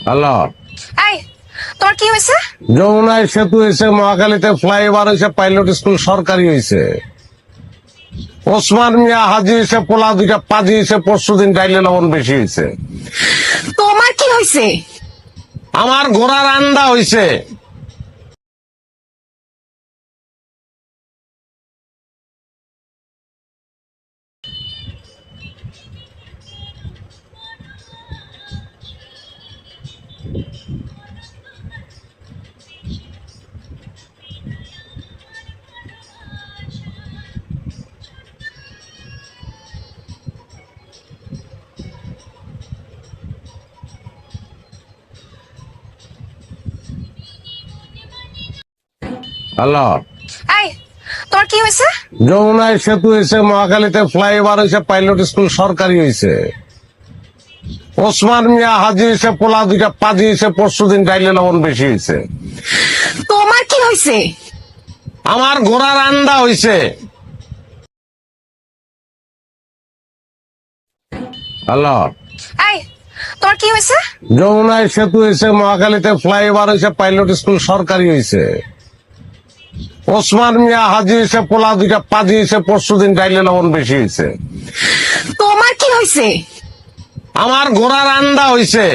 Hello, এই তোর কি হয়েছে? যমুনায় সেতু হয়েছে, মহাখালীতে ফ্লাইওভার হয়েছে, পাইলট স্কুল সরকারি হয়েছে, ওসমান মিয়া হাজি হয়েছে, পোলা দুইটা পাজি হয়েছে, পরশুদিন ডাইলে লবণ বেশি হয়েছে। তোমার কি হয়েছে? আমার ঘোড়ার আন্ডা হয়েছে। হ্যালো, এই তোর কি হয়েছে? যমুনায় সেতু হয়েছে, মহাখালীতে ফ্লাইওভার হয়েছে, পাইলট স্কুল সরকারি হয়েছে, ওসমান মিয়া হাজি হয়েছে, পোলা দুইটা পাজি হয়েছে, পরশুদিন ডাইলে লবণ বেশি হয়েছে। তোমার কি হয়েছে? আমার ঘোড়ার আন্ডা হয়েছে। হ্যালো, এই তোর কি হয়েছে? যমুনায় সেতু হয়েছে, মহাখালীতে ফ্লাইওভার হয়েছে, পাইলট স্কুল সরকারি হয়েছে, ওসমান মিয়া হাজি হয়েছে, পোলা দুইটা পাজি হয়েছে, পরশুদিন ডাইলে লবণ বেশি হয়েছে। তোমার কি হয়েছে? আমার ঘোড়ার আন্ডা হয়েছে।